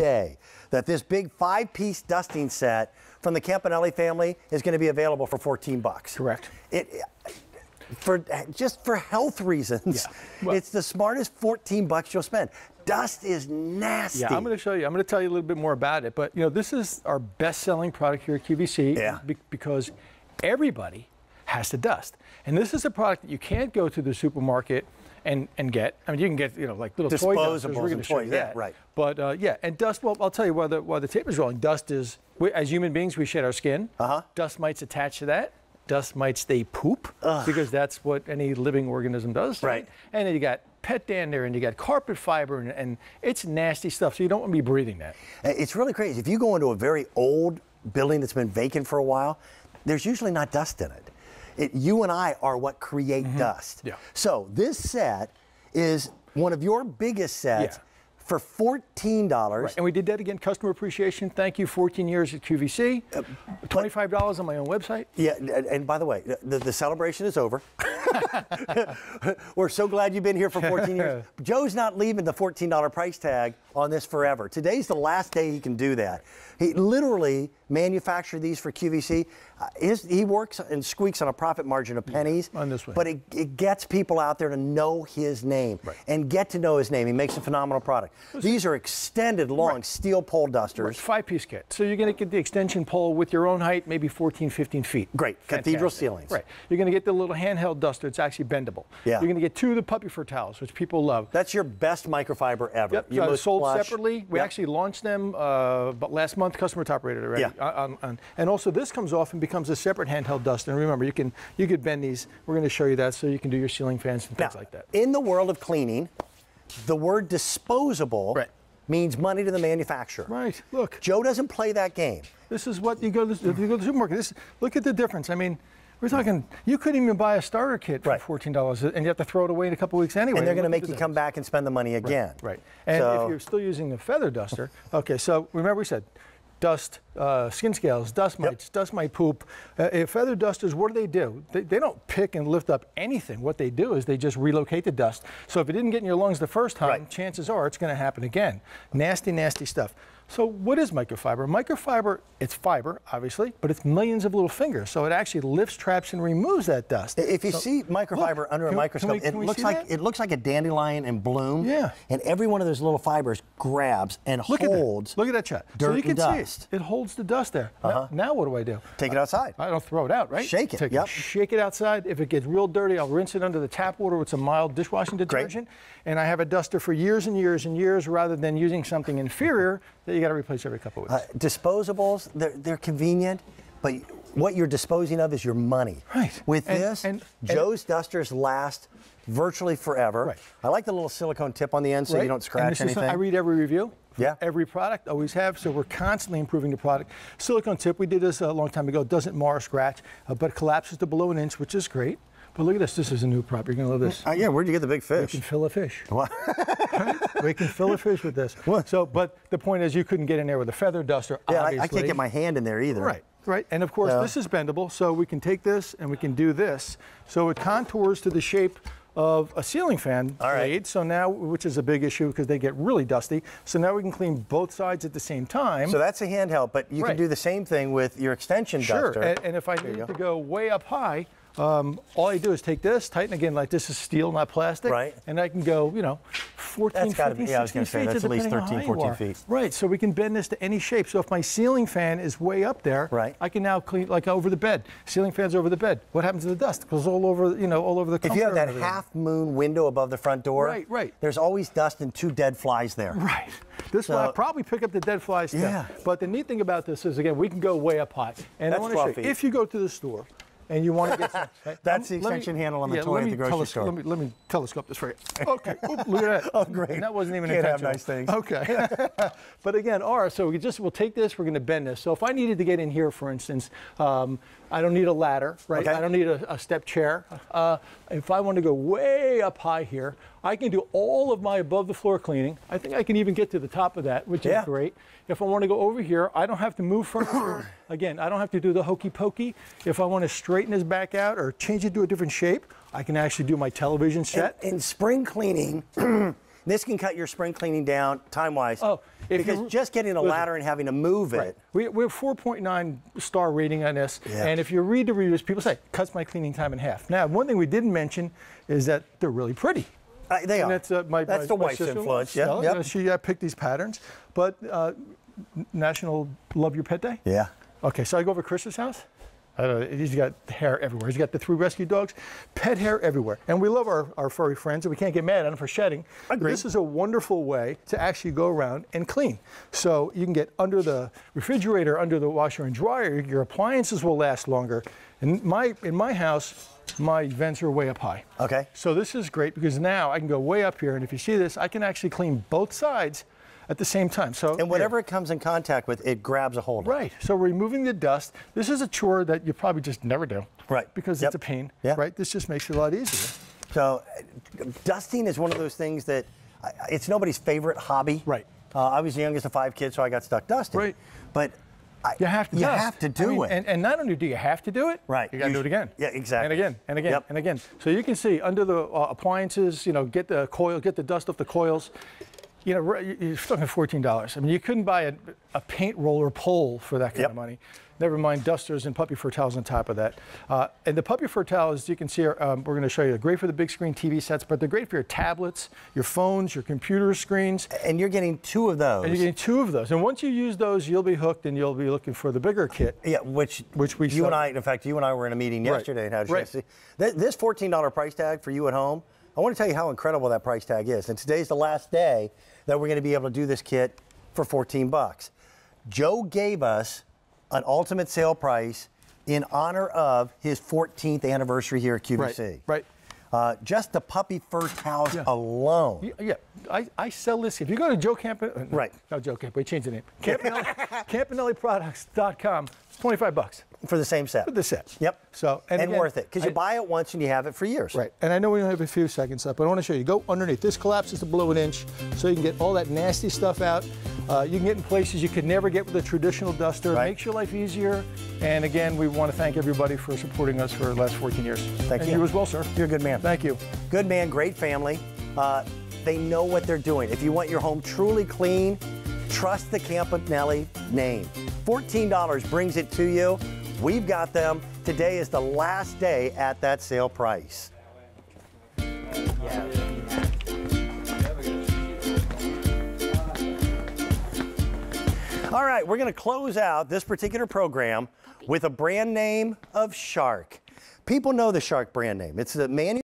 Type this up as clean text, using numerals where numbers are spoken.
day that this big 5-piece dusting set from the Campanelli family is going to be available for 14 bucks. Correct. Just for health reasons, well, it's the smartest 14 bucks you'll spend. Dust is nasty. Yeah, I'm going to show you. I'm going to tell you a little bit more about it. But, you know, this is our best-selling product here at QVC because everybody has to dust. And this is a product that you can't go to the supermarket and get. I mean, you can get, you know, like little toy dusters. We're going to show you that. Right. But, yeah, and dust, well, I'll tell you while the tape is rolling, dust is, as human beings, we shed our skin. Dust mites attach to that. Dust mites, they poop because that's what any living organism does. Right. And then you got pet dander and you got carpet fiber and it's nasty stuff, so you don't want to be breathing that. It's really crazy. If you go into a very old building that's been vacant for a while, there's usually not dust in it. You and I are what create dust. Yeah. So this set is one of your biggest sets. For $14. Right. And we did that again, customer appreciation. Thank you, 14 years at QVC. $25 on my own website. Yeah, and by the way, the celebration is over. We're so glad you've been here for 14 years. Joe's not leaving the $14 price tag on this forever. Today's the last day he can do that. He literally manufactured these for QVC. He works and squeaks on a profit margin of pennies. On this one. But it gets people out there to know his name and get to know his name. He makes a phenomenal product. These are extended, long steel pole dusters. 5-piece kit. So you're going to get the extension pole with your own height, maybe 14, 15 feet. Great. Fantastic. Cathedral ceilings. Right. You're going to get the little handheld duster. It's actually bendable. Yeah. You're going to get 2 of the puppy fur towels, which people love. That's your best microfiber ever. Yep. You sold separately. We actually launched them but last month. Customer top rated already. Yeah. And also this comes off and becomes a separate handheld duster. And remember, you could bend these. We're going to show you that so you can do your ceiling fans and things like that. In the world of cleaning, the word disposable means money to the manufacturer. Right. Look. Joe doesn't play that game. This is what you go to the supermarket. Look at the difference. I mean, we're talking, you couldn't even buy a starter kit for $14 and you have to throw it away in a couple weeks anyway. And they're going to make you come back and spend the money again. Right. And if you're still using a feather duster, okay, so remember we said dust, skin scales, dust mites, dust mite poop. Feather dusters, what do? They don't pick and lift up anything. What they do is they just relocate the dust. So if it didn't get in your lungs the first time, chances are it's going to happen again. Nasty, nasty stuff. So what is microfiber? Microfiber, it's fiber, obviously, but it's millions of little fingers. So it actually lifts, traps, and removes that dust. If you see microfiber under a microscope, it looks like a dandelion in bloom. Yeah. And every one of those little fibers grabs and holds. Look at that shot. Dirt so you can and see it holds the dust there. Now what do I do? Take it outside. I don't throw it out, right? Shake it. Shake it outside. If it gets real dirty, I'll rinse it under the tap water with some mild dishwashing detergent. And I have a duster for years and years and years rather than using something inferior that you got to replace every couple of weeks. Disposables, they're convenient, but what you're disposing of is your money. Right. With Joe's dusters last virtually forever. Right. I like the little silicone tip on the end so you don't scratch anything. I read every review. Every product, always have, so we're constantly improving the product. Silicone tip, we did this a long time ago, doesn't mar or scratch, but collapses to below an inch, which is great. But look at this. This is a new prop. You're going to love this. Yeah, where'd you get the big fish? We can fill a fish. What? We can fill a fish with this. What? So, but the point is you couldn't get in there with a feather duster, obviously. I can't get my hand in there either. Right. And of course, this is bendable, so we can take this and we can do this. So it contours to the shape of a ceiling fan blade. So now, which is a big issue because they get really dusty. So now we can clean both sides at the same time. So that's a handheld, but you can do the same thing with your extension duster. Sure, and if I need to go way up high, all I do is take this, tighten again, like this is steel, not plastic. And I can go, 14, 15, 16 feet. That's at least 13, 14 feet. Right, so we can bend this to any shape. So if my ceiling fan is way up there, I can now clean, like over the bed. Ceiling fan's over the bed. What happens to the dust? It goes all over, all over the comforter. If you have that half moon window above the front door, there's always dust and 2 dead flies there. Right. This will probably pick up the dead flies too. But the neat thing about this is, again, we can go way up high. And I want to show you, if you go to the store, and you want to get some, that's the extension handle on the toy at the grocery store. Let me telescope this for you. Okay, look at that. Oh, great. And that wasn't even Can't intentional. have nice things. Okay. But again, so we'll take this, we're going to bend this. So if I needed to get in here, for instance, I don't need a ladder, right? I don't need a step chair. If I want to go way up high here, I can do all of my above the floor cleaning. I think I can even get to the top of that, which is great. If I want to go over here, I don't have to move furniture. Again, I don't have to do the hokey pokey. If I want to straighten this back out or change it to a different shape, I can actually do my television set. In spring cleaning, This can cut your spring cleaning down time-wise. Oh, because just getting a ladder and having to move it. We have 4.9 star rating on this, and if you read the reviews, people say, cuts my cleaning time in half. Now, one thing we didn't mention is that they're really pretty. They are. That's, that's the wife's influence. Yeah, yep. She picked these patterns. But National Love Your Pet Day? Yeah. Okay, so I go over to Chris's house. I don't know, he's got hair everywhere. He's got the 3 rescue dogs, pet hair everywhere. And we love our furry friends, and we can't get mad at them for shedding. Agreed. This is a wonderful way to actually go around and clean. So you can get under the refrigerator, under the washer and dryer. Your appliances will last longer. In my house, my vents are way up high. Okay. So this is great because now I can go way up here, and if you see this, I can actually clean both sides at the same time. So and whatever it comes in contact with, it grabs a hold of. Right. So removing the dust. This is a chore that you probably just never do. Right. Because it's a pain. Yeah. Right. This just makes it a lot easier. So dusting is one of those things that it's nobody's favorite hobby. Right. I was the youngest of 5 kids, so I got stuck dusting. Right. But you have to. You have to do it. And not only do you have to do it, right? You got to do it again. Yeah, exactly. And again, and again, Yep. and again. So you can see under the appliances, get the coil, get the dust off the coils. You're talking $14. I mean, you couldn't buy a paint roller pole for that kind of money. Never mind dusters and puppy fur towels on top of that. And the puppy fur towels, you can see, we're going to show you, they're great for the big screen TV sets, but they're great for your tablets, your phones, your computer screens. And you're getting 2 of those. And you're getting 2 of those. And once you use those, you'll be hooked, and you'll be looking for the bigger kit. Yeah, which we you and I, in fact, you and I were in a meeting yesterday and had a chance to see. This $14 price tag for you at home, I want to tell you how incredible that price tag is. And today's the last day that we're going to be able to do this kit for $14. Joe gave us an ultimate sale price in honor of his 14th anniversary here at QVC. Right. Just the puppy fur towels alone. Yeah, I sell this. If you go to Joe Campanelli, right? No, Joe Campanelli, change the name. CampanelliProducts.com. It's $25 for the same set. For the set. Yep. So and again, worth it because you buy it once and you have it for years. Right. And I know we only have a few seconds left, but I want to show you. Go underneath. This collapses to below 1 inch, so you can get all that nasty stuff out. You can get in places you could never get with a traditional duster. Right. Makes your life easier. And again, we want to thank everybody for supporting us for the last 14 years. Thank you. And you as well, sir. You're a good man. Thank you. Good man, great family. They know what they're doing. If you want your home truly clean, trust the Campanelli name. $14 brings it to you. We've got them. Today is the last day at that sale price. All right, we're going to close out this particular program with a brand name of Shark. People know the Shark brand name. It's the manual.